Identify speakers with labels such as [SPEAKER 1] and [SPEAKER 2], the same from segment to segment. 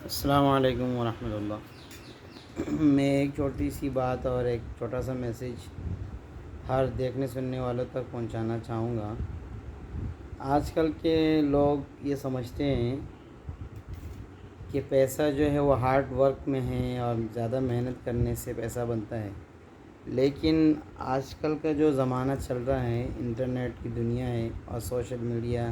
[SPEAKER 1] السلام علیکم ورحمۃ اللہ۔ میں ایک چھوٹی سی بات اور ایک چھوٹا سا میسیج ہر دیکھنے سننے والوں تک پہنچانا چاہوں گا۔ آج کل کے لوگ یہ سمجھتے ہیں کہ پیسہ جو ہے وہ ہارڈ ورک میں ہے اور زیادہ محنت کرنے سے پیسہ بنتا ہے، لیکن آج کل کا جو زمانہ چل رہا ہے، انٹرنیٹ کی دنیا ہے اور سوشل میڈیا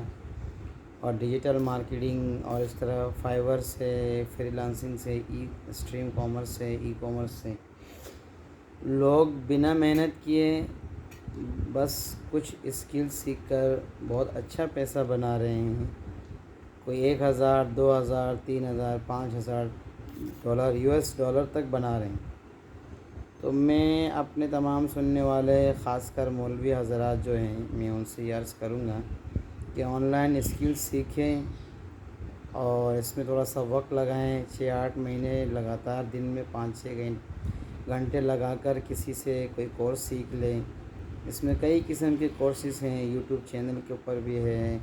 [SPEAKER 1] اور ڈیجیٹل مارکیٹنگ اور اس طرح فائیور سے، فری لانسنگ سے، اسٹریم کامرس سے، ای کامرس سے لوگ بنا محنت کیے بس کچھ اسکل سیکھ کر بہت اچھا پیسہ بنا رہے ہیں۔ کوئی 1,000، 2,000، 3,000، 5,000 ڈالر، US ڈالر تک بنا رہے ہیں۔ تو میں اپنے تمام سننے والے، خاص کر مولوی حضرات جو ہیں، میں ان سے یہ عرض کروں گا کہ آن لائن اسکل سیکھیں اور اس میں تھوڑا سا وقت لگائیں۔ 6-8 مہینے لگاتار دن میں 5-6 گھنٹے لگا کر کسی سے کوئی کورس سیکھ لیں۔ اس میں کئی قسم کے کورسز ہیں، یوٹیوب چینل کے اوپر بھی ہے،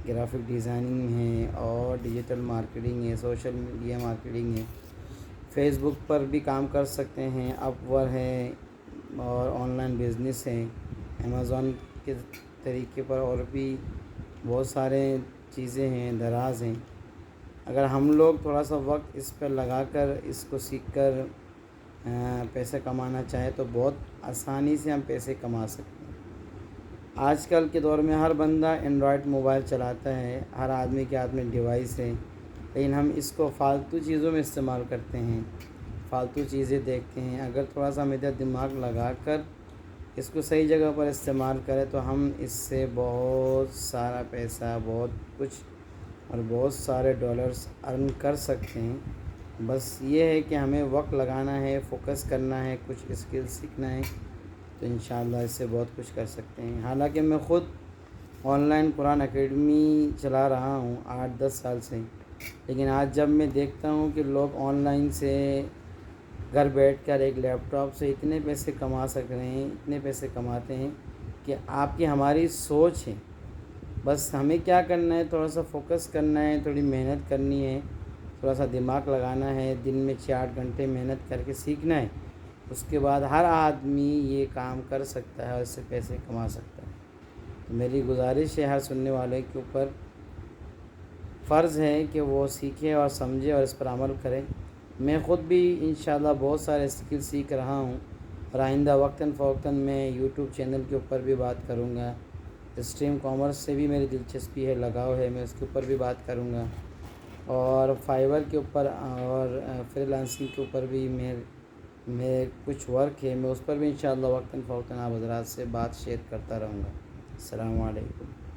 [SPEAKER 1] گرافک ڈیزائننگ ہے اور ڈیجیٹل مارکیٹنگ ہے، سوشل میڈیا مارکیٹنگ ہے۔ فیس بک پر بھی کام کر سکتے ہیں، اپور ہے اور آن لائن بزنس ہے، امیزون کے طریقے پر اور بھی بہت سارے چیزیں ہیں، دراز ہیں۔ اگر ہم لوگ تھوڑا سا وقت اس پر لگا کر اس کو سیکھ کر پیسے کمانا چاہیں تو بہت آسانی سے ہم پیسے کما سکتے ہیں۔ آج کل کے دور میں ہر بندہ اینڈرائڈ موبائل چلاتا ہے، ہر آدمی کے ہاتھ میں ڈیوائس ہے، لیکن ہم اس کو فالتو چیزوں میں استعمال کرتے ہیں، فالتو چیزیں دیکھتے ہیں۔ اگر تھوڑا سا میرا دماغ لگا کر اس کو صحیح جگہ پر استعمال کریں تو ہم اس سے بہت سارا پیسہ، بہت کچھ اور بہت سارے ڈالرز ارن کر سکتے ہیں۔ بس یہ ہے کہ ہمیں وقت لگانا ہے، فوکس کرنا ہے، کچھ اسکل سیکھنا ہے، تو انشاءاللہ اس سے بہت کچھ کر سکتے ہیں۔ حالانکہ میں خود آن لائن قرآن اکیڈمی چلا رہا ہوں 8-10 سال سے، لیکن آج جب میں دیکھتا ہوں کہ لوگ آن لائن سے گھر بیٹھ کر ایک لیپ ٹاپ سے اتنے پیسے کما سک رہے ہیں، اتنے پیسے کماتے ہیں کہ آپ کی ہماری سوچ ہے۔ بس ہمیں کیا کرنا ہے، تھوڑا سا فوکس کرنا ہے، تھوڑی محنت کرنی ہے، تھوڑا سا دماغ لگانا ہے، دن میں 6-8 گھنٹے محنت کر کے سیکھنا ہے۔ اس کے بعد ہر آدمی یہ کام کر سکتا ہے اور اس سے پیسے کما سکتا ہے۔ تو میری گزارش ہے ہر سننے والے کے اوپر فرض ہے کہ وہ سیکھے اور سمجھے اور اس پر عمل کرے۔ میں خود بھی انشاءاللہ بہت سارے اسکل سیکھ رہا ہوں اور آئندہ وقتاً فوقتاً میں یوٹیوب چینل کے اوپر بھی بات کروں گا۔ اسٹریم کامرس سے بھی میری دلچسپی ہے، لگاؤ ہے، میں اس کے اوپر بھی بات کروں گا، اور فائیور کے اوپر اور فری لانسنگ کے اوپر بھی میں کچھ ورک ہے، میں اس پر بھی انشاءاللہ وقتاً فوقتاً آپ حضرات سے بات شیئر کرتا رہوں گا۔ السلام علیکم۔